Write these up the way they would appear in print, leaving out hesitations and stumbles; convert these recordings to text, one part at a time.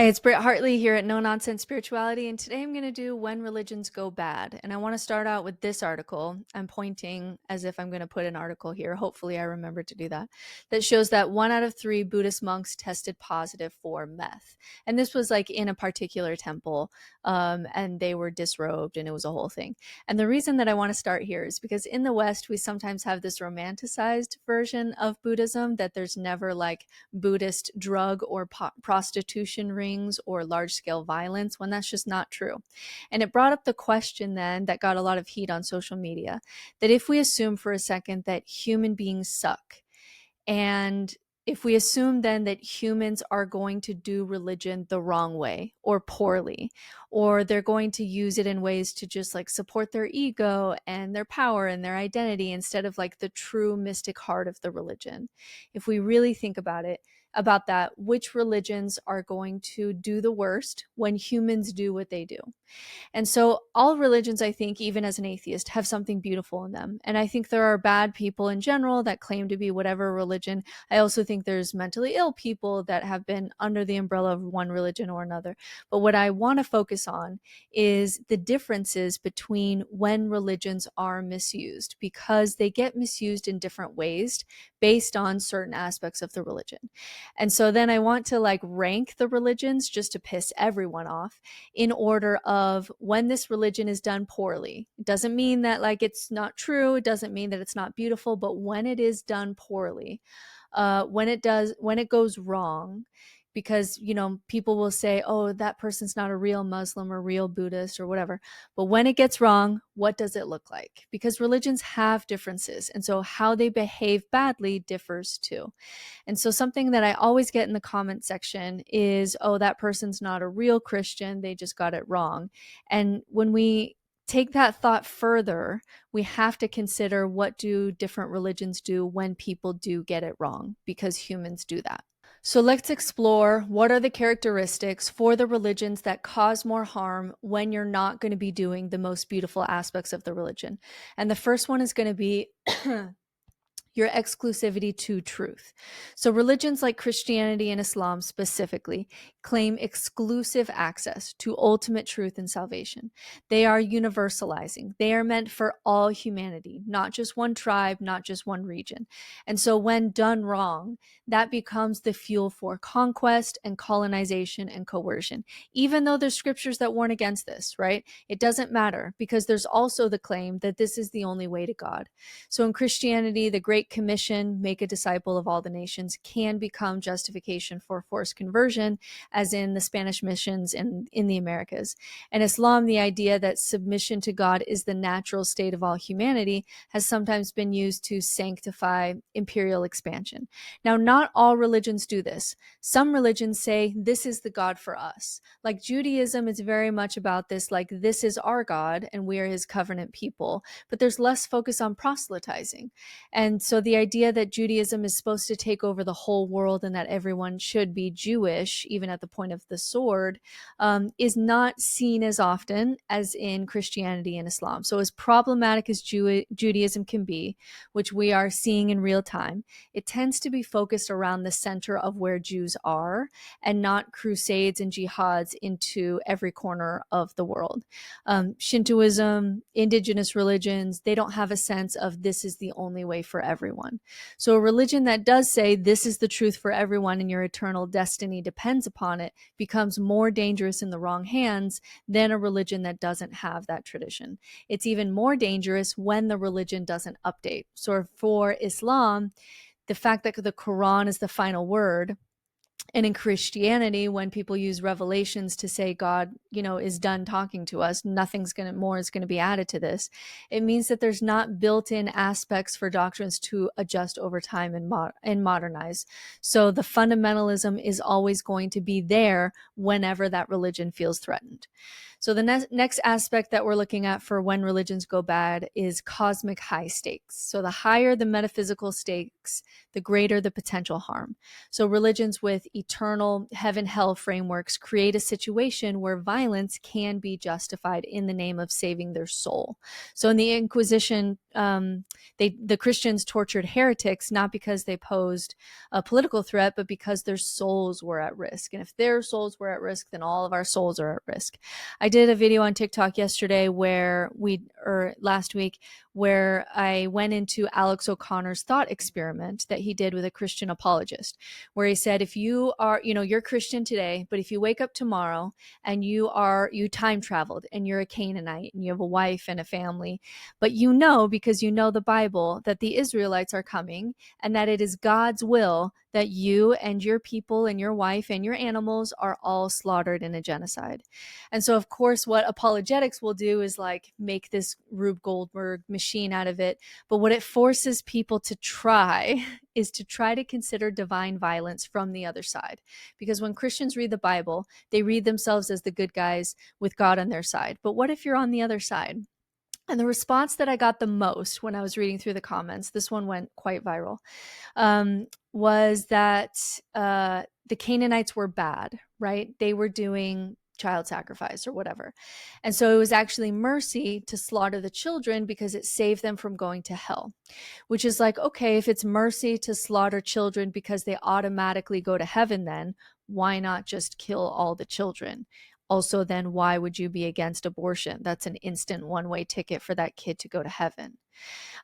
Hi, it's Britt Hartley here at No Nonsense Spirituality, and today I'm going to do When Religions Go Bad. And I want to start out with this article. I'm pointing as if I'm going to put an article here. Hopefully, I remember to do that. That shows that 1 out of 3 Buddhist monks tested positive for meth. And this was like in a particular temple, and they were disrobed, and it was a whole thing. And the reason that I want to start here is because in the West, we sometimes have this romanticized version of Buddhism that there's never like Buddhist drug or prostitution rings or large-scale violence, when that's just not true. And it brought up the question then that got a lot of heat on social media, that if we assume for a second that human beings suck, and if we assume then that humans are going to do religion the wrong way or poorly, or they're going to use it in ways to just like support their ego and their power and their identity instead of like the true mystic heart of the religion, if we really think about it, about that, which religions are going to do the worst when humans do what they do? And so all religions, I think, even as an atheist, have something beautiful in them. And I think there are bad people in general that claim to be whatever religion. I also think there's mentally ill people that have been under the umbrella of one religion or another. But what I want to focus on is the differences between when religions are misused, because they get misused in different ways based on certain aspects of the religion. And so then I want to like rank the religions just to piss everyone off in order of when this religion is done poorly. It doesn't mean that like it's not true. It doesn't mean that it's not beautiful, but when it is done poorly, when it goes wrong, because, you know, people will say, oh, that person's not a real Muslim or real Buddhist or whatever. But when it gets wrong, what does it look like? Because religions have differences. And so how they behave badly differs too. And so something that I always get in the comment section is, oh, that person's not a real Christian. They just got it wrong. And when we take that thought further, we have to consider, what do different religions do when people do get it wrong? Because humans do that. So let's explore what are the characteristics for the religions that cause more harm when you're not going to be doing the most beautiful aspects of the religion. And the first one is going to be your exclusivity to truth. So religions like Christianity and Islam specifically claim exclusive access to ultimate truth and salvation. They are universalizing. They are meant for all humanity, not just one tribe, not just one region. And so when done wrong, that becomes the fuel for conquest and colonization and coercion. Even though there's scriptures that warn against this, right? It doesn't matter, because there's also the claim that this is the only way to God. So in Christianity, the Great Commission, make a disciple of all the nations, can become justification for forced conversion, as in the Spanish missions in the Americas. And Islam, the idea that submission to God is the natural state of all humanity, has sometimes been used to sanctify imperial expansion. Now, not all religions do this. Some religions say this is the God for us. Like Judaism is very much about this, like this is our God and we are his covenant people. But there's less focus on proselytizing. And so the idea that Judaism is supposed to take over the whole world and that everyone should be Jewish, even at the point of the sword, is not seen as often as in Christianity and Islam. So as problematic as Judaism can be, which we are seeing in real time, it tends to be focused around the center of where Jews are, and not crusades and jihads into every corner of the world. Shintoism, indigenous religions, they don't have a sense of this is the only way for everyone. So a religion that does say this is the truth for everyone and your eternal destiny depends upon it becomes more dangerous in the wrong hands than a religion that doesn't have that tradition. It's even more dangerous when the religion doesn't update. So for Islam, the fact that the Quran is the final word, and in Christianity, when people use revelations to say God, is done talking to us, more is going to be added to this. It means that there's not built-in aspects for doctrines to adjust over time and modernize. So the fundamentalism is always going to be there whenever that religion feels threatened. So the next aspect that we're looking at for when religions go bad is cosmic high stakes. So the higher the metaphysical stakes, the greater the potential harm. So religions with with eternal heaven-hell frameworks create a situation where violence can be justified in the name of saving their soul. So in the Inquisition, the Christians tortured heretics not because they posed a political threat, but because their souls were at risk. And if their souls were at risk, then all of our souls are at risk. I did a video on TikTok yesterday last week, where I went into Alex O'Connor's thought experiment that he did with a Christian apologist, where he said, if you are, you're Christian today, but if you wake up tomorrow and you time traveled and you're a Canaanite and you have a wife and a family, but because you know the Bible, that the Israelites are coming and that it is God's will that you and your people and your wife and your animals are all slaughtered in a genocide. And so, of course, what apologetics will do is like make this Rube Goldberg machine out of it. But what it forces people to try is to try to consider divine violence from the other side. Because when Christians read the Bible, they read themselves as the good guys with God on their side. But what if you're on the other side? And the response that I got the most when I was reading through the comments, this one went quite viral, was that the Canaanites were bad, right? They were doing child sacrifice or whatever. And so it was actually mercy to slaughter the children because it saved them from going to hell, which is like, okay, if it's mercy to slaughter children because they automatically go to heaven, then why not just kill all the children? Also, then why would you be against abortion? That's an instant one-way ticket for that kid to go to heaven.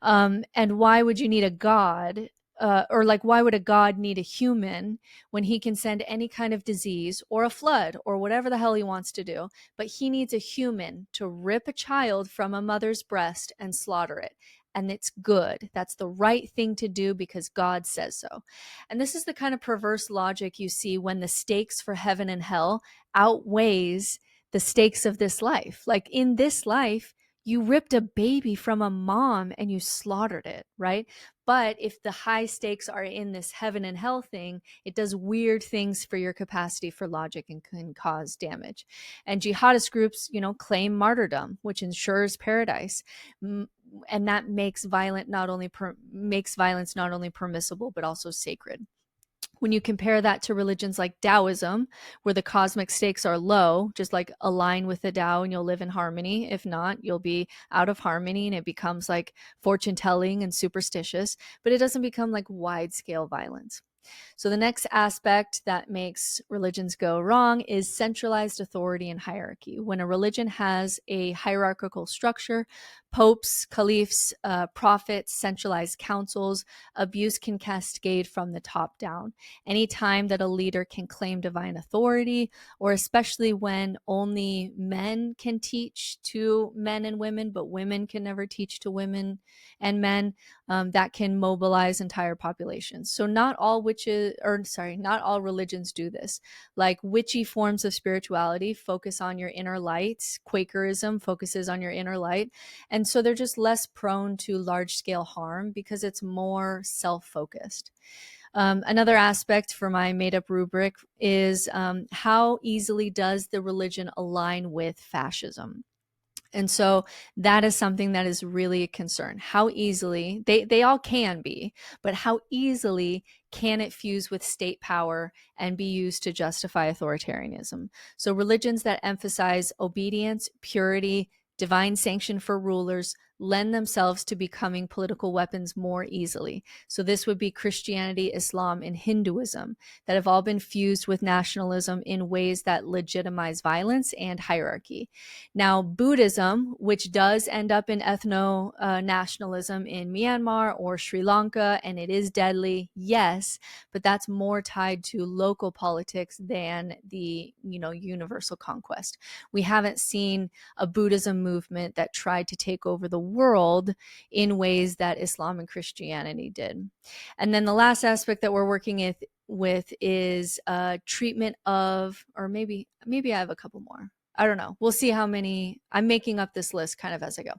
And why would you need a God? Why would a God need a human when he can send any kind of disease or a flood or whatever the hell he wants to do? But he needs a human to rip a child from a mother's breast and slaughter it. And it's good. That's the right thing to do because God says so. And this is the kind of perverse logic you see when the stakes for heaven and hell outweighs the stakes of this life. Like in this life, you ripped a baby from a mom and you slaughtered it, right? But if the high stakes are in this heaven and hell thing, it does weird things for your capacity for logic and can cause damage. And jihadist groups, claim martyrdom, which ensures paradise. And that makes violence not only permissible, but also sacred. When you compare that to religions like Taoism, where the cosmic stakes are low, just like align with the Tao and you'll live in harmony. If not, you'll be out of harmony and it becomes like fortune telling and superstitious, but it doesn't become like wide scale violence. So the next aspect that makes religions go wrong is centralized authority and hierarchy. When a religion has a hierarchical structure, popes, caliphs, prophets, centralized councils, abuse can cascade from the top down. Anytime that a leader can claim divine authority, or especially when only men can teach to men and women, but women can never teach to women and men, that can mobilize entire populations. So not all religions do this. Like witchy forms of spirituality focus on your inner light. Quakerism focuses on your inner light. And so they're just less prone to large scale harm because it's more self-focused. Another aspect for my made up rubric is how easily does the religion align with fascism? And so that is something that is really a concern. How easily, they all can be, but how easily can it fuse with state power and be used to justify authoritarianism? So religions that emphasize obedience, purity, divine sanction for rulers lend themselves to becoming political weapons more easily. So this would be Christianity, Islam, and Hinduism that have all been fused with nationalism in ways that legitimize violence and hierarchy. Now, Buddhism, which does end up in ethno-nationalism in Myanmar or Sri Lanka, and it is deadly, yes, but that's more tied to local politics than the, universal conquest. We haven't seen a Buddhism movement that tried to take over the world in ways that Islam and Christianity did. And then the last aspect that we're working with is treatment of, or maybe I have a couple more. I don't know. We'll see how many. I'm making up this list kind of as I go.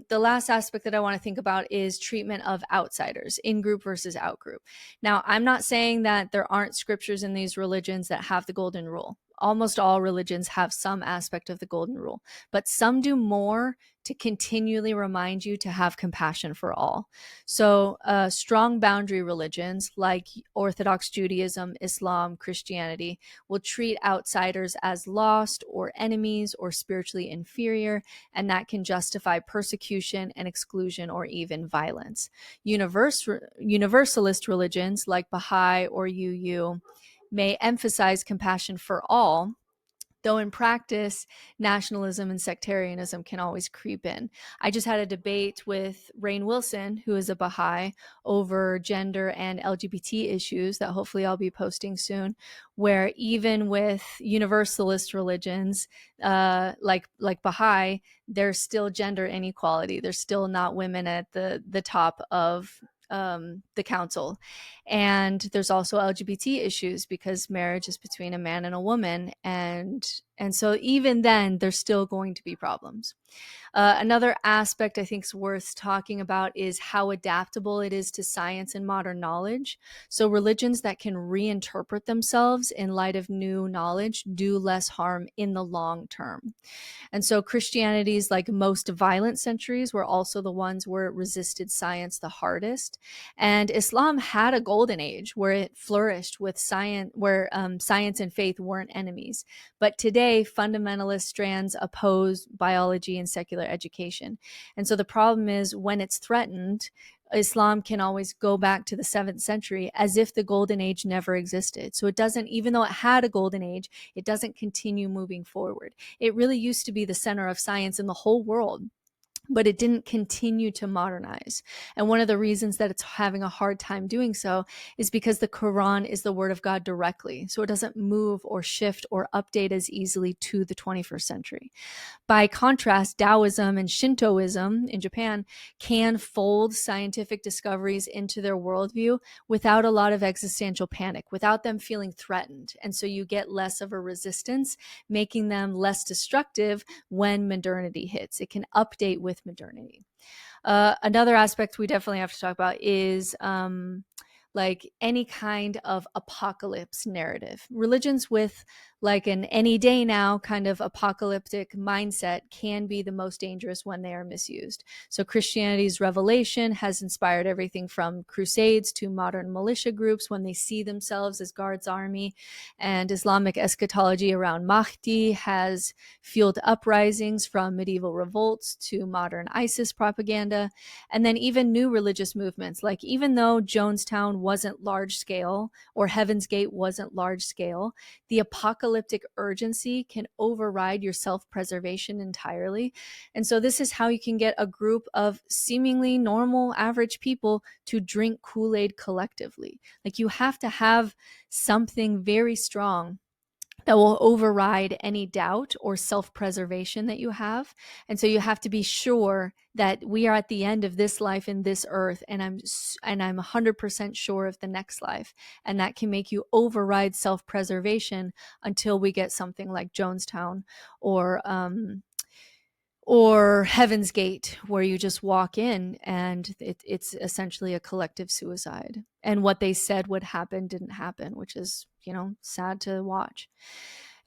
The last aspect that I want to think about is treatment of outsiders, in-group versus out-group. Now, I'm not saying that there aren't scriptures in these religions that have the golden rule. Almost all religions have some aspect of the golden rule, but some do more to continually remind you to have compassion for all. So strong boundary religions like Orthodox Judaism, Islam, Christianity will treat outsiders as lost or enemies or spiritually inferior, and that can justify persecution and exclusion or even violence. Universalist religions like Bahá'í or UU may emphasize compassion for all, though in practice, nationalism and sectarianism can always creep in. I just had a debate with Rainn Wilson, who is a Baha'i, over gender and LGBT issues that hopefully I'll be posting soon, where even with universalist religions like Baha'i, there's still gender inequality. There's still not women at the top of the council. And there's also LGBT issues because marriage is between a man and a woman. And so even then, there's still going to be problems. Another aspect I think is worth talking about is how adaptable it is to science and modern knowledge. So religions that can reinterpret themselves in light of new knowledge do less harm in the long term. And so Christianity's like most violent centuries were also the ones where it resisted science the hardest. And Islam had a golden age where it flourished with science, where science and faith weren't enemies. But today, fundamentalist strands oppose biology and secular education. And so the problem is when it's threatened, Islam can always go back to the 7th century as if the golden age never existed. So it doesn't, even though it had a golden age, it doesn't continue moving forward. It really used to be the center of science in the whole world, but it didn't continue to modernize. And one of the reasons that it's having a hard time doing so is because the Quran is the word of God directly. So it doesn't move or shift or update as easily to the 21st century. By contrast, Taoism and Shintoism in Japan can fold scientific discoveries into their worldview without a lot of existential panic, without them feeling threatened. And so you get less of a resistance, making them less destructive when modernity hits. It can update with modernity. Another aspect we definitely have to talk about is like any kind of apocalypse narrative. Religions with like an any day now kind of apocalyptic mindset can be the most dangerous when they are misused. So Christianity's revelation has inspired everything from crusades to modern militia groups when they see themselves as God's army, and Islamic eschatology around Mahdi has fueled uprisings from medieval revolts to modern ISIS propaganda. And then even new religious movements, like even though Jonestown wasn't large scale or Heaven's Gate wasn't large scale, the apocalyptic urgency can override your self-preservation entirely. And so this is how you can get a group of seemingly normal, average people to drink Kool-Aid collectively. Like you have to have something very strong that will override any doubt or self-preservation that you have. And so you have to be sure that we are at the end of this life in this earth, and I'm 100% sure of the next life. And that can make you override self-preservation until we get something like Jonestown or Heaven's Gate, where you just walk in and it's essentially a collective suicide. And what they said would happen didn't happen, which is, sad to watch.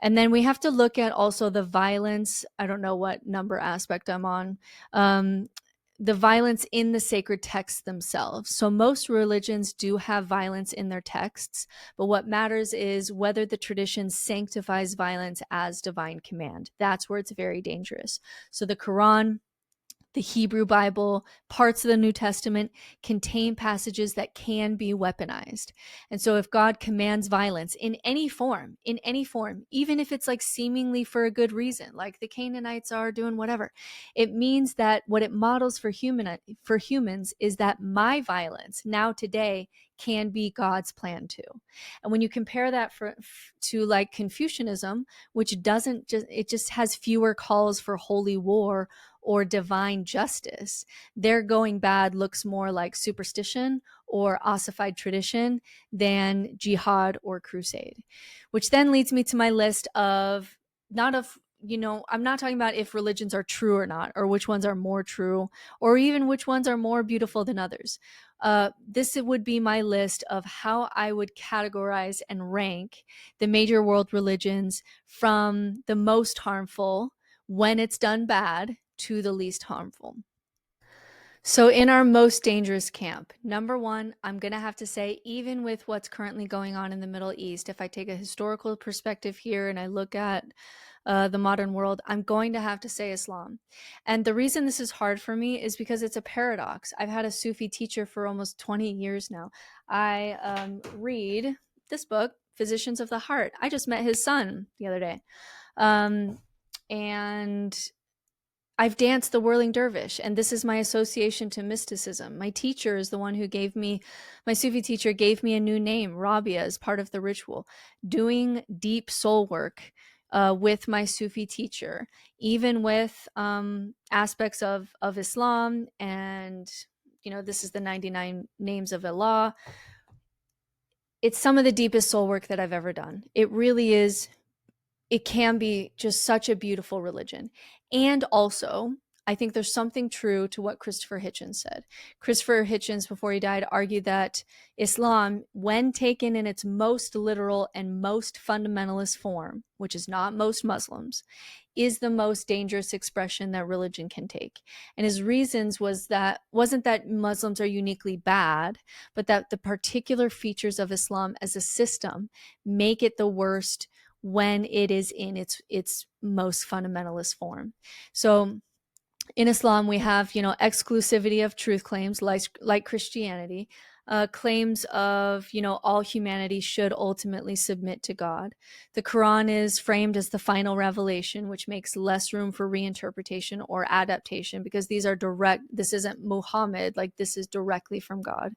And then we have to look at also the violence. I don't know what number aspect I'm on. The violence in the sacred texts themselves. So most religions do have violence in their texts, but what matters is whether the tradition sanctifies violence as divine command. That's where it's very dangerous. So the Quran, the Hebrew Bible, parts of the New Testament contain passages that can be weaponized. And so if God commands violence in any form, even if it's like seemingly for a good reason, like the Canaanites are doing whatever, it means that what it models for humans is that my violence now today can be God's plan too. And when you compare that to like Confucianism, which it just has fewer calls for holy war or divine justice, their going bad looks more like superstition or ossified tradition than jihad or crusade. Which then leads me to my list of I'm not talking about if religions are true or not, or which ones are more true, or even which ones are more beautiful than others. This would be my list of how I would categorize and rank the major world religions from the most harmful when it's done bad to the least harmful. So in our most dangerous camp, number one, I'm going to have to say, even with what's currently going on in the Middle East, if I take a historical perspective here and I look at the modern world, I'm going to have to say Islam. And the reason this is hard for me is because it's a paradox. I've had a Sufi teacher for almost 20 years now. I read this book, Physicians of the Heart. I just met his son the other day. And I've danced the whirling dervish, and this is my association to mysticism. My teacher is the one who gave me, my Sufi teacher gave me a new name, Rabia, as part of the ritual. Doing deep soul work with my Sufi teacher, even with aspects of Islam, and this is the 99 names of Allah. It's some of the deepest soul work that I've ever done. It really is. It can be just such a beautiful religion. And also, I think there's something true to what Christopher Hitchens said. Christopher Hitchens, before he died, argued that Islam, when taken in its most literal and most fundamentalist form, which is not most Muslims, is the most dangerous expression that religion can take. And his reasons wasn't that Muslims are uniquely bad, but that the particular features of Islam as a system make it the worst when it is in its most fundamentalist form. So in Islam, we have, exclusivity of truth claims like Christianity, claims of, all humanity should ultimately submit to God. The Quran is framed as the final revelation, which makes less room for reinterpretation or adaptation, because these are direct. This isn't Muhammad, like this is directly from God.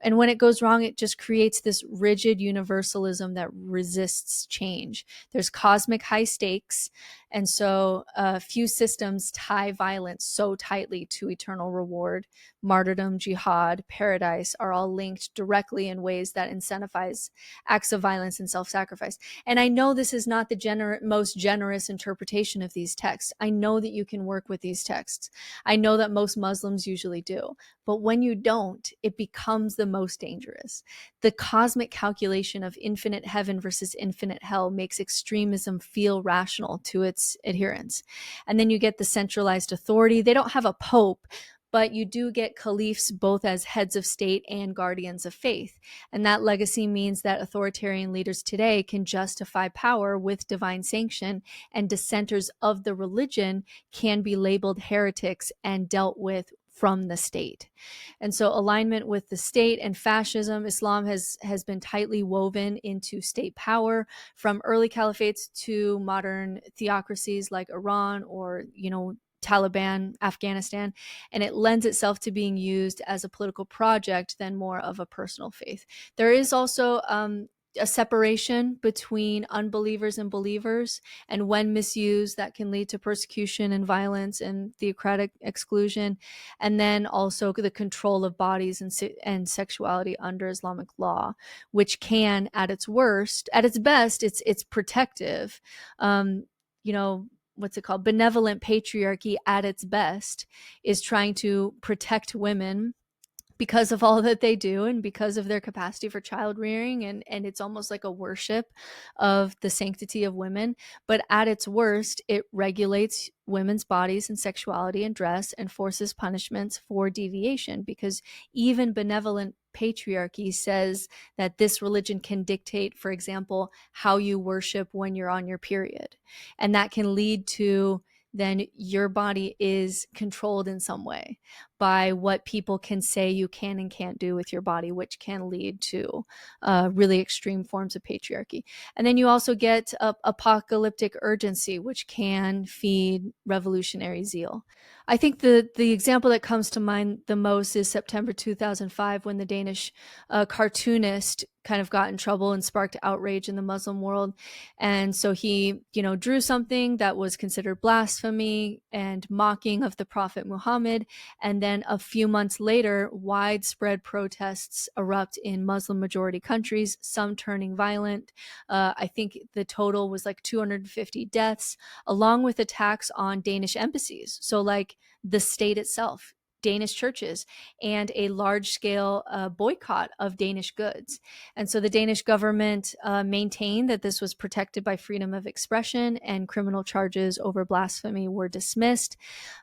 And when it goes wrong, it just creates this rigid universalism that resists change. There's cosmic high stakes. And so few systems tie violence so tightly to eternal reward. Martyrdom, jihad, paradise are all linked directly in ways that incentivize acts of violence and self-sacrifice. And I know this is not the most generous interpretation of these texts. I know that you can work with these texts. I know that most Muslims usually do. But when you don't, it becomes the most dangerous. The cosmic calculation of infinite heaven versus infinite hell makes extremism feel rational to its adherents. And then you get the centralized authority. They don't have a pope, but you do get caliphs both as heads of state and guardians of faith. And that legacy means that authoritarian leaders today can justify power with divine sanction, and dissenters of the religion can be labeled heretics and dealt with from the state. And so alignment with the state and fascism, Islam has been tightly woven into state power, from early caliphates to modern theocracies like Iran or, Taliban, Afghanistan, and it lends itself to being used as a political project than more of a personal faith. There is also a separation between unbelievers and believers, and when misused, that can lead to persecution and violence and theocratic exclusion. And then also the control of bodies and sexuality under Islamic law, which can, at its best, it's protective. What's it called? Benevolent patriarchy at its best is trying to protect women because of all that they do and because of their capacity for child rearing, and it's almost like a worship of the sanctity of women. But at its worst, it regulates women's bodies and sexuality and dress, and forces punishments for deviation, because even benevolent patriarchy says that this religion can dictate, for example, how you worship when you're on your period. And that can lead to then your body is controlled in some way by what people can say you can and can't do with your body, which can lead to really extreme forms of patriarchy. And then you also get apocalyptic urgency, which can feed revolutionary zeal. I think the example that comes to mind the most is September 2005, when the Danish cartoonist kind of got in trouble and sparked outrage in the Muslim world. And so he, drew something that was considered blasphemy and mocking of the Prophet Muhammad. And then a few months later, widespread protests erupt in Muslim majority countries, some turning violent. I think the total was like 250 deaths, along with attacks on Danish embassies. So like the state itself, Danish churches and a large-scale boycott of Danish goods. And so the Danish government maintained that this was protected by freedom of expression, and criminal charges over blasphemy were dismissed.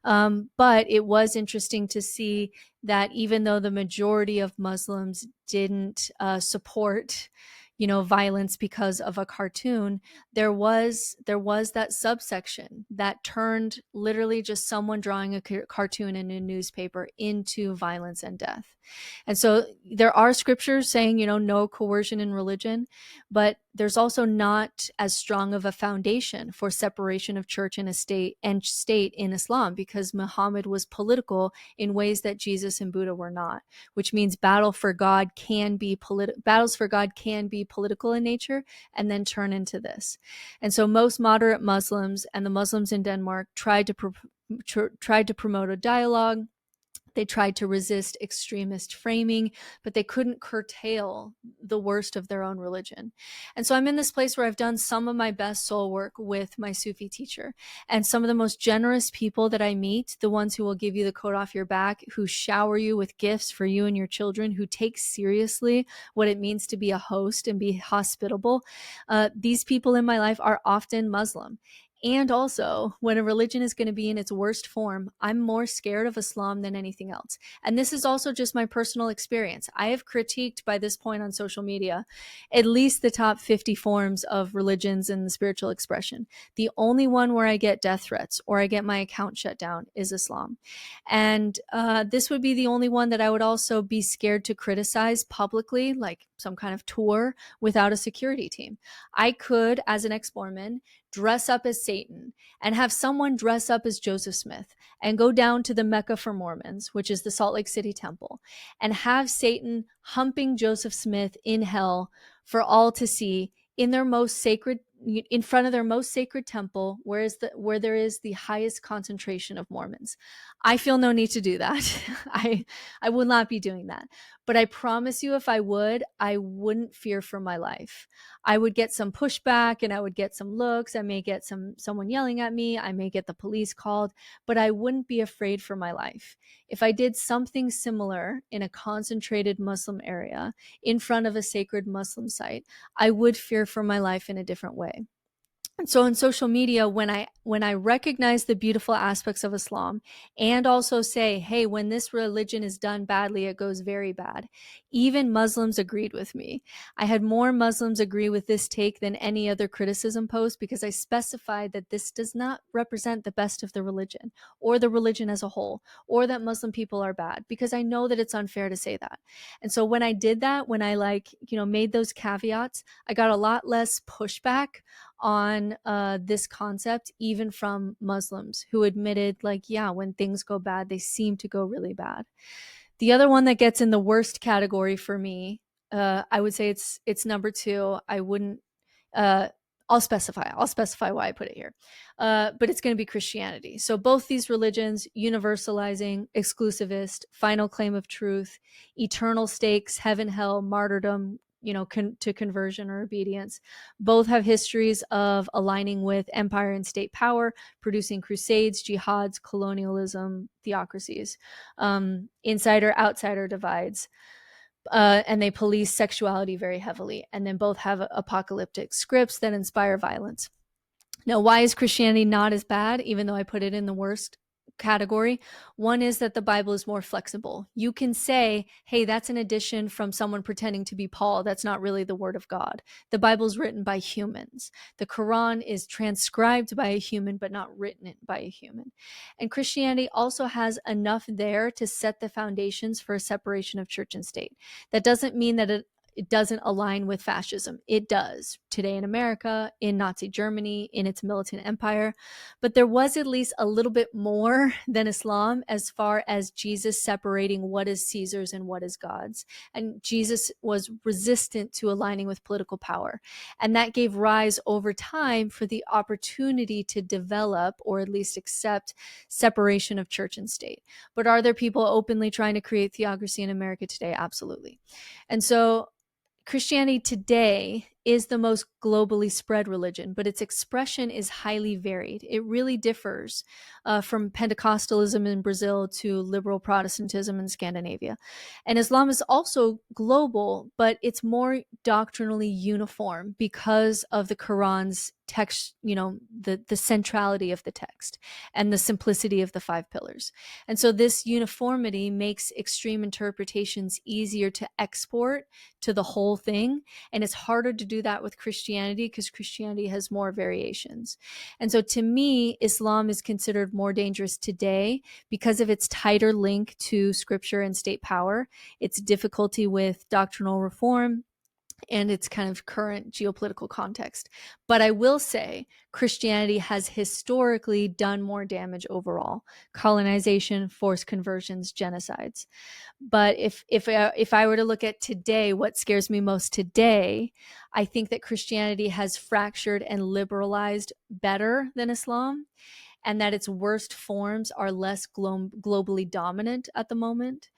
But it was interesting to see that even though the majority of Muslims didn't support violence because of a cartoon, there was that subsection that turned literally just someone drawing a cartoon in a newspaper into violence and death. And so there are scriptures saying, no coercion in religion, but there's also not as strong of a foundation for separation of church and state in Islam, because Muhammad was political in ways that Jesus and Buddha were not, which means battles for God can be political in nature and then turn into this. And so most moderate Muslims and the Muslims in Denmark tried to promote a dialogue. They tried to resist extremist framing, but they couldn't curtail the worst of their own religion. And so I'm in this place where I've done some of my best soul work with my Sufi teacher. And some of the most generous people that I meet, the ones who will give you the coat off your back, who shower you with gifts for you and your children, who take seriously what it means to be a host and be hospitable, these people in my life are often Muslim. And also, when a religion is going to be in its worst form, I'm more scared of Islam than anything else. And this is also just my personal experience. I have critiqued by this point on social media at least the top 50 forms of religions and the spiritual expression. The only one where I get death threats or I get my account shut down is Islam. And this would be the only one that I would also be scared to criticize publicly, like some kind of tour, without a security team. I could, as an ex-Mormon, dress up as Satan and have someone dress up as Joseph Smith and go down to the Mecca for Mormons, which is the Salt Lake City temple, and have Satan humping Joseph Smith in hell for all to see in front of their most sacred temple, where there is the highest concentration of Mormons. I feel no need to do that. I will not be doing that. But I promise you, if I wouldn't fear for my life. I would get some pushback and I would get some looks. I may get someone yelling at me. I may get the police called, but I wouldn't be afraid for my life. If I did something similar in a concentrated Muslim area in front of a sacred Muslim site, I would fear for my life in a different way. And so on social media, when I recognize the beautiful aspects of Islam and also say, hey, when this religion is done badly, it goes very bad, even Muslims agreed with me. I had more Muslims agree with this take than any other criticism post, because I specified that this does not represent the best of the religion or the religion as a whole, or that Muslim people are bad, because I know that it's unfair to say that. And so when I did that, when I made those caveats, I got a lot less pushback on this concept, even from Muslims who admitted, when things go bad, they seem to go really bad. The other one that gets in the worst category for me, I would say it's number 2. I wouldn't. I'll specify why I put it here. But it's going to be Christianity. So both these religions, universalizing, exclusivist, final claim of truth, eternal stakes, heaven, hell, martyrdom, to conversion or obedience, both have histories of aligning with empire and state power, producing crusades, jihads, colonialism, theocracies, insider-outsider divides, and they police sexuality very heavily. And then both have apocalyptic scripts that inspire violence. Now, why is Christianity not as bad, even though I put it in the worst category? One is that the Bible is more flexible. You can say, hey, that's an addition from someone pretending to be Paul. That's not really the word of God. The Bible is written by humans. The Quran is transcribed by a human, but not written by a human. And Christianity also has enough there to set the foundations for a separation of church and state. That doesn't mean that it doesn't align with fascism. It does today in America, in Nazi Germany, in its militant empire. But there was at least a little bit more than Islam as far as Jesus separating what is Caesar's and what is God's. And Jesus was resistant to aligning with political power. And that gave rise over time for the opportunity to develop, or at least accept, separation of church and state. But are there people openly trying to create theocracy in America today? Absolutely. And so Christianity today is the most globally spread religion, but its expression is highly varied. It really differs from Pentecostalism in Brazil to liberal Protestantism in Scandinavia. And Islam is also global, but it's more doctrinally uniform because of the Quran's text, the centrality of the text and the simplicity of the 5 pillars. And so this uniformity makes extreme interpretations easier to export to the whole thing. And it's harder to do that with Christianity because Christianity has more variations. And so to me, Islam is considered more dangerous today because of its tighter link to scripture and state power, its difficulty with doctrinal reform, and its kind of current geopolitical context. But I will say Christianity has historically done more damage overall: colonization, forced conversions, genocides. But if I were to look at today, what scares me most today, I think that Christianity has fractured and liberalized better than Islam, and that its worst forms are less globally dominant at the moment.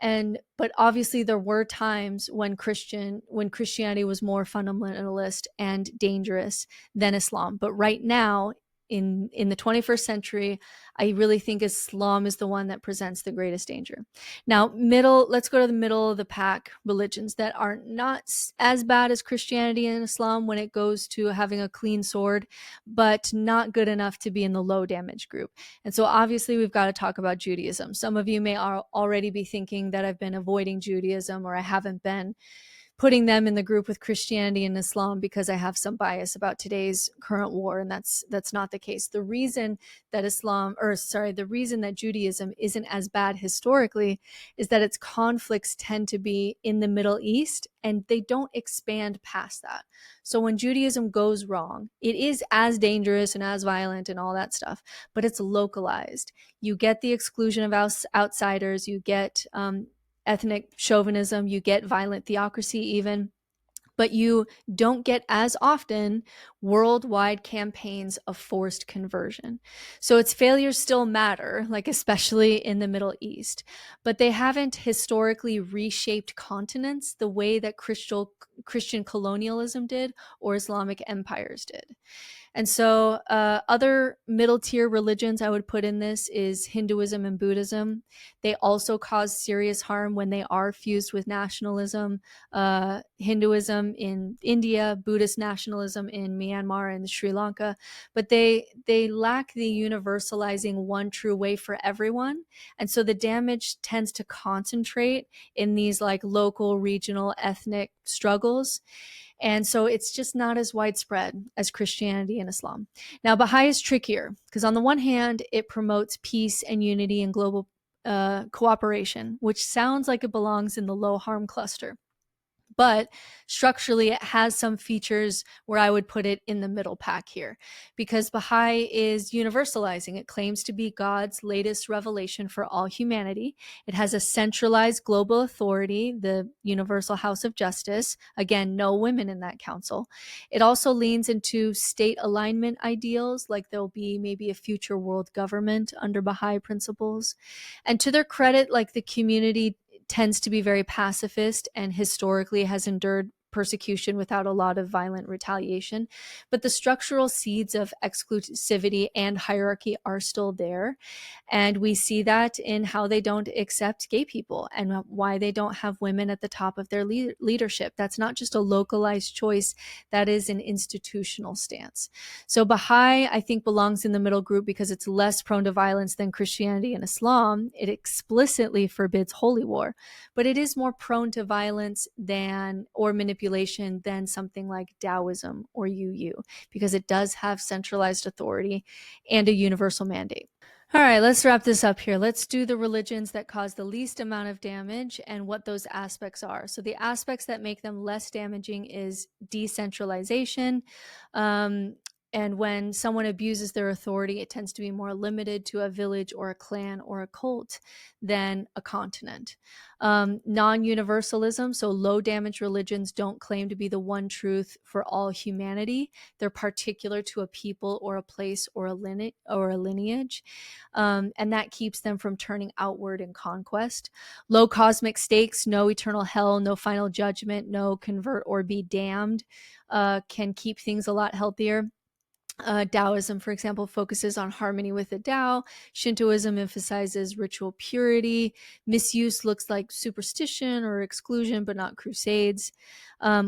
But obviously there were times when Christianity was more fundamentalist and dangerous than Islam. But right now, in the 21st century, I really think Islam is the one that presents the greatest danger. Now, let's go to the middle of the pack religions that are not as bad as Christianity and Islam when it goes to having a clean sword, but not good enough to be in the low damage group. And so obviously we've got to talk about Judaism. Some of you may already be thinking that I've been avoiding Judaism, or I haven't been putting them in the group with Christianity and Islam because I have some bias about today's current war, and that's not the case. The reason that Judaism isn't as bad historically is that its conflicts tend to be in the Middle East, and they don't expand past that. So when Judaism goes wrong, it is as dangerous and as violent and all that stuff, but it's localized. You get the exclusion of outsiders, you get ethnic chauvinism, you get violent theocracy even, but you don't get as often worldwide campaigns of forced conversion. So its failures still matter, like especially in the Middle East, but they haven't historically reshaped continents the way that Christian colonialism did or Islamic empires did. And so other middle tier religions I would put in this is Hinduism and Buddhism. They also cause serious harm when they are fused with nationalism. Hinduism in India, Buddhist nationalism in Myanmar and Sri Lanka. But they lack the universalizing one true way for everyone. And so the damage tends to concentrate in these like local, regional, ethnic struggles. And so it's just not as widespread as Christianity and Islam. Now, Baha'i is trickier because on the one hand, it promotes peace and unity and global cooperation, which sounds like it belongs in the low harm cluster. But structurally, it has some features where I would put it in the middle pack here, because Baha'i is universalizing. It claims to be God's latest revelation for all humanity. It has a centralized global authority, the Universal House of Justice. Again, no women in that council. It also leans into state alignment ideals, like there'll be maybe a future world government under Baha'i principles. And to their credit, like the community tends to be very pacifist and historically has endured persecution without a lot of violent retaliation. But the structural seeds of exclusivity and hierarchy are still there. And we see that in how they don't accept gay people and why they don't have women at the top of their leadership. That's not just a localized choice, that is an institutional stance. So Baha'i, I think, belongs in the middle group because it's less prone to violence than Christianity and Islam. It explicitly forbids holy war, but it is more prone to violence or manipulation than something like Taoism or UU, because it does have centralized authority and a universal mandate. All right, let's wrap this up here. Let's do the religions that cause the least amount of damage and what those aspects are. So the aspects that make them less damaging is decentralization, And when someone abuses their authority, it tends to be more limited to a village or a clan or a cult than a continent. Non-universalism, so low damage religions don't claim to be the one truth for all humanity. They're particular to a people or a place or a lineage. And that keeps them from turning outward in conquest. Low cosmic stakes, no eternal hell, no final judgment, no convert or be damned, can keep things a lot healthier. Taoism, for example, focuses on harmony with the Tao. Shintoism emphasizes ritual purity. Misuse looks like superstition or exclusion, but not crusades.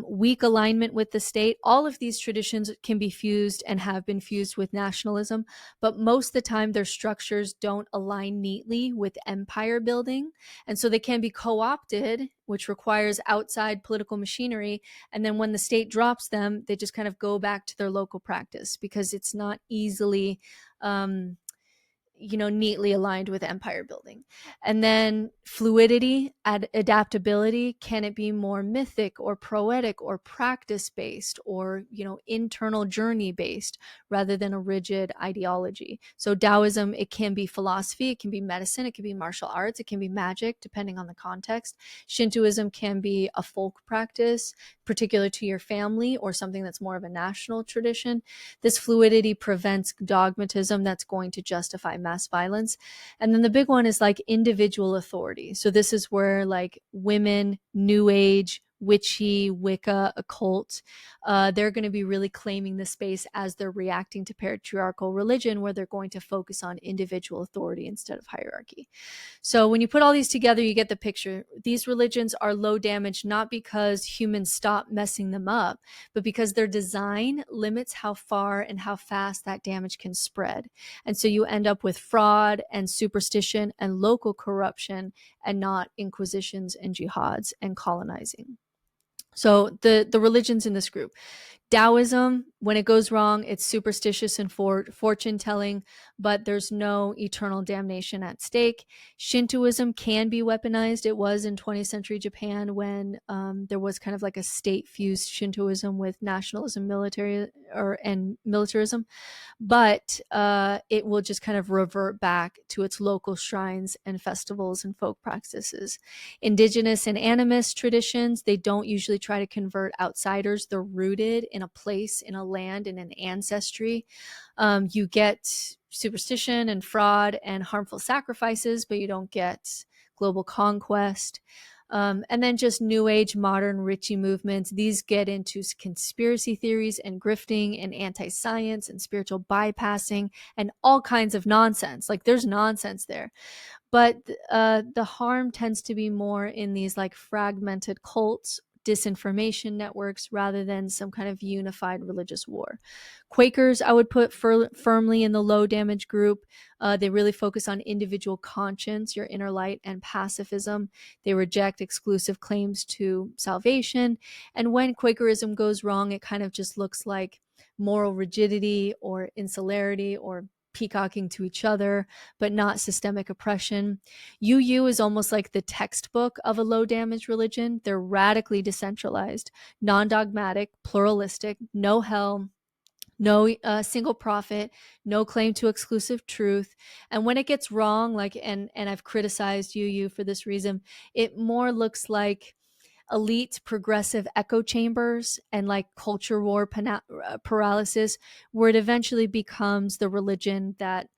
Weak alignment with the state. All of these traditions can be fused and have been fused with nationalism, but most of the time their structures don't align neatly with empire building. And so they can be co-opted, which requires outside political machinery. And then when the state drops them, they just kind of go back to their local practice because it's not easily neatly aligned with empire building. And then fluidity, adaptability. Can it be more mythic or poetic or practice based or, internal journey based rather than a rigid ideology? So Taoism, it can be philosophy, it can be medicine, it can be martial arts, it can be magic, depending on the context. Shintoism can be a folk practice particular to your family or something that's more of a national tradition. This fluidity prevents dogmatism that's going to justify mass violence. And then the big one is like individual authority. So this is where like women, New Age, witchy, Wicca, occult, they're going to be really claiming the space as they're reacting to patriarchal religion, where they're going to focus on individual authority instead of hierarchy. So when you put all these together, you get the picture. These religions are low damage, not because humans stop messing them up, but because their design limits how far and how fast that damage can spread. And so you end up with fraud and superstition and local corruption, and not inquisitions and jihads and colonizing. So the religions in this group: Taoism, when it goes wrong, it's superstitious and fortune telling, but there's no eternal damnation at stake. Shintoism can be weaponized. It was in 20th century Japan when there was kind of like a state fused Shintoism with nationalism, and militarism, but it will just kind of revert back to its local shrines and festivals and folk practices. Indigenous and animist traditions, they don't usually try to convert outsiders. They're rooted in a place, in a land, in an ancestry. You get superstition and fraud and harmful sacrifices, but you don't get global conquest. And then just New Age, modern, Richie movements. These get into conspiracy theories and grifting and anti-science and spiritual bypassing and all kinds of nonsense. Like there's nonsense there. But the harm tends to be more in these like fragmented cults, disinformation networks, rather than some kind of unified religious war. Quakers, I would put firmly in the low damage group. They really focus on individual conscience, your inner light, and pacifism. They reject exclusive claims to salvation. And when Quakerism goes wrong, it kind of just looks like moral rigidity or insularity or peacocking to each other, but not systemic oppression. UU is almost like the textbook of a low damage religion. They're radically decentralized, non-dogmatic, pluralistic, no hell, no single prophet, no claim to exclusive truth. And when it gets wrong, like, and I've criticized UU for this reason, it more looks like elite progressive echo chambers and like culture war paralysis, where it eventually becomes the religion that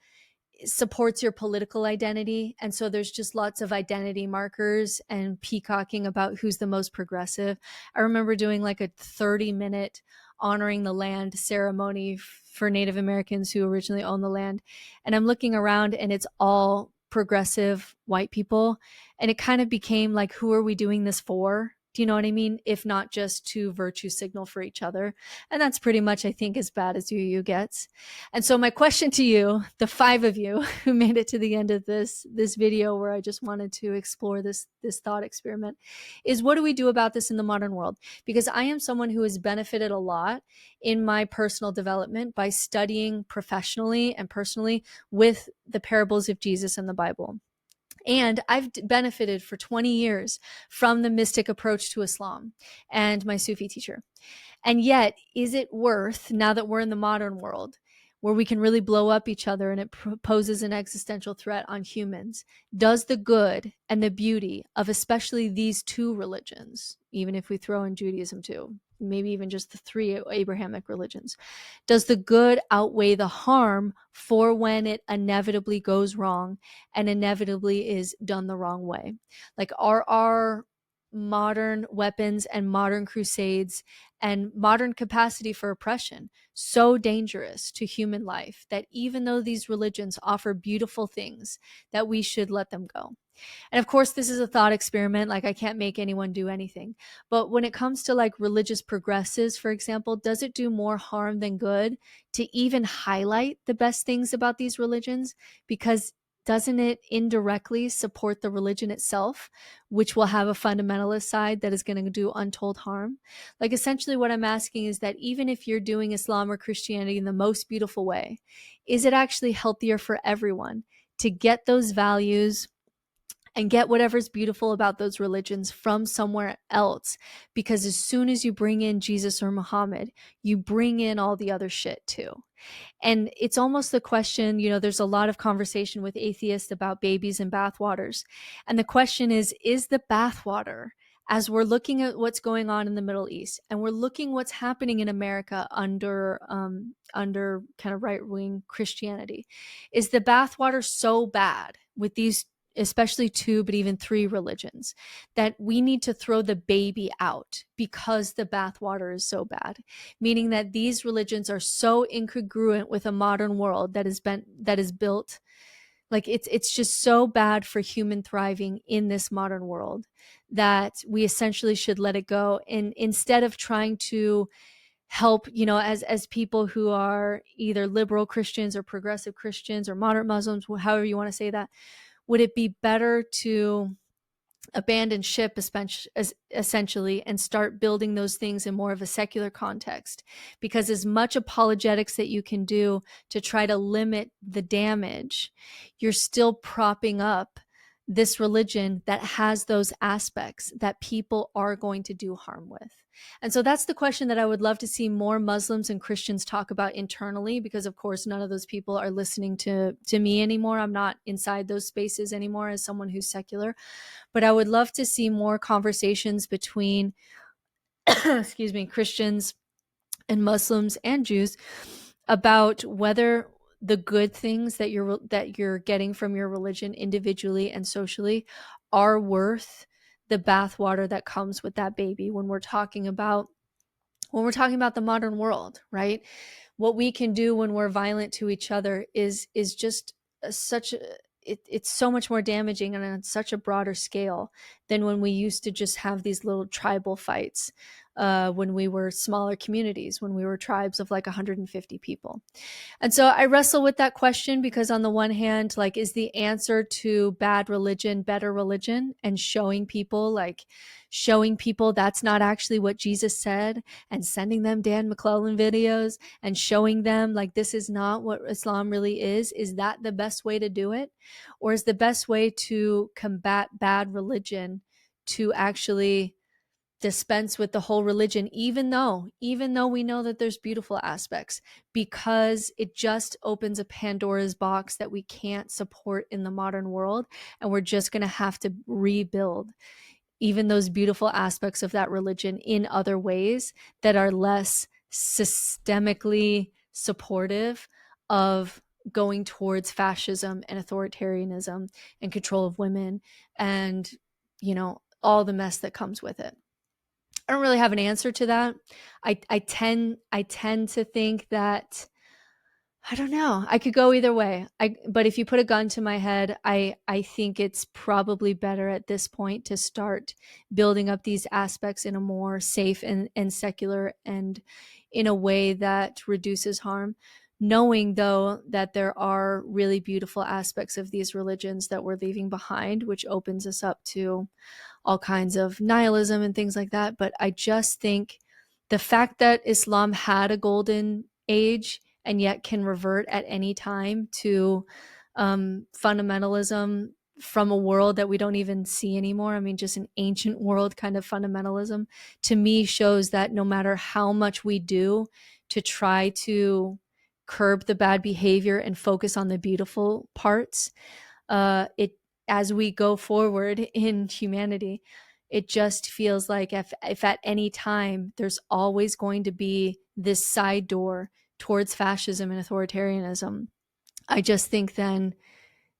supports your political identity. And so there's just lots of identity markers and peacocking about who's the most progressive. I remember doing like a 30-minute honoring the land ceremony for Native Americans who originally owned the land. And I'm looking around and it's all progressive white people. And it kind of became like, who are we doing this for? Do you know what I mean? If not just to virtue signal for each other. And that's pretty much, I think, as bad as UU gets. And so my question to you, the 5 of you who made it to the end of this video, where I just wanted to explore this thought experiment, is what do we do about this in the modern world? Because I am someone who has benefited a lot in my personal development by studying professionally and personally with the parables of Jesus and the Bible. And I've benefited for 20 years from the mystic approach to Islam and my Sufi teacher. And yet, is it worth, now that we're in the modern world, where we can really blow up each other and it poses an existential threat on humans, does the good and the beauty of especially these two religions, even if we throw in Judaism too, maybe even just the three Abrahamic religions, does the good outweigh the harm for when it inevitably goes wrong and inevitably is done the wrong way? Like, are our modern weapons and modern crusades and modern capacity for oppression so dangerous to human life that even though these religions offer beautiful things, that we should let them go? And of course, this is a thought experiment. Like, I can't make anyone do anything. But when it comes to like religious progressives, for example, does it do more harm than good to even highlight the best things about these religions? Because doesn't it indirectly support the religion itself, which will have a fundamentalist side that is going to do untold harm? Like, essentially what I'm asking is that even if you're doing Islam or Christianity in the most beautiful way, is it actually healthier for everyone to get those values and get whatever's beautiful about those religions from somewhere else? Because as soon as you bring in Jesus or Muhammad, you bring in all the other shit too. And it's almost the question, there's a lot of conversation with atheists about babies and bathwaters. And the question is the bathwater, as we're looking at what's going on in the Middle East and we're looking what's happening in America under kind of right-wing Christianity, is the bathwater so bad with these, especially two, but even three religions, that we need to throw the baby out because the bathwater is so bad? Meaning that these religions are so incongruent with a modern world that is built, like, it's just so bad for human thriving in this modern world that we essentially should let it go. And instead of trying to help, as people who are either liberal Christians or progressive Christians or moderate Muslims, however you want to say that, would it be better to abandon ship essentially and start building those things in more of a secular context? Because as much apologetics that you can do to try to limit the damage, you're still propping up this religion that has those aspects that people are going to do harm with. And so that's the question that I would love to see more Muslims and Christians talk about internally, because of course none of those people are listening to me anymore. I'm not inside those spaces anymore as someone who's secular. But I would love to see more conversations between excuse me, Christians and Muslims and Jews about whether the good things that you're getting from your religion individually and socially are worth the bathwater that comes with that baby when we're talking about the modern world, right? What we can do when we're violent to each other is just it's so much more damaging and on such a broader scale than when we used to just have these little tribal fights, when we were smaller communities, when we were tribes of like 150 people. And so I wrestle with that question because on the one hand, like, is the answer to bad religion better religion, and showing people that's not actually what Jesus said, and sending them Dan McClellan videos and showing them like this is not what Islam really is that the best way to do it? Or is the best way to combat bad religion to actually dispense with the whole religion, even though we know that there's beautiful aspects, because it just opens a Pandora's box that we can't support in the modern world, and we're just going to have to rebuild even those beautiful aspects of that religion in other ways that are less systemically supportive of going towards fascism and authoritarianism and control of women and all the mess that comes with it. I don't really have an answer to that. I tend to think that, I don't know, I could go either way. But if you put a gun to my head, I think it's probably better at this point to start building up these aspects in a more safe and secular and in a way that reduces harm, knowing though that there are really beautiful aspects of these religions that we're leaving behind, which opens us up to all kinds of nihilism and things like that. But I just think the fact that Islam had a golden age and yet can revert at any time to fundamentalism from a world that we don't even see anymore. I mean, just an ancient world kind of fundamentalism, to me shows that no matter how much we do to try to curb the bad behavior and focus on the beautiful parts, it as we go forward in humanity, it just feels like if at any time there's always going to be this side door towards fascism and authoritarianism, I just think then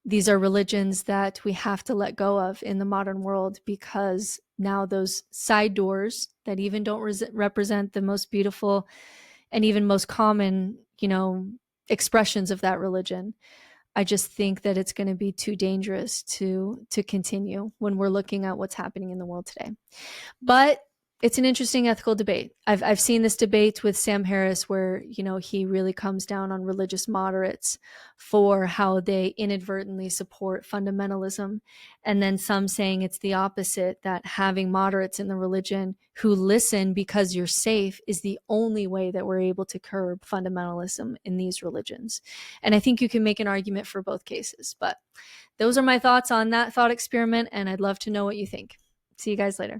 these are religions that we have to let go of in the modern world, because now those side doors that even don't represent the most beautiful and even most common, expressions of that religion, I just think that it's going to be too dangerous to continue when we're looking at what's happening in the world today. But it's an interesting ethical debate. I've seen this debate with Sam Harris where, he really comes down on religious moderates for how they inadvertently support fundamentalism. And then some saying it's the opposite, that having moderates in the religion who listen because you're safe is the only way that we're able to curb fundamentalism in these religions. And I think you can make an argument for both cases. But those are my thoughts on that thought experiment, and I'd love to know what you think. See you guys later.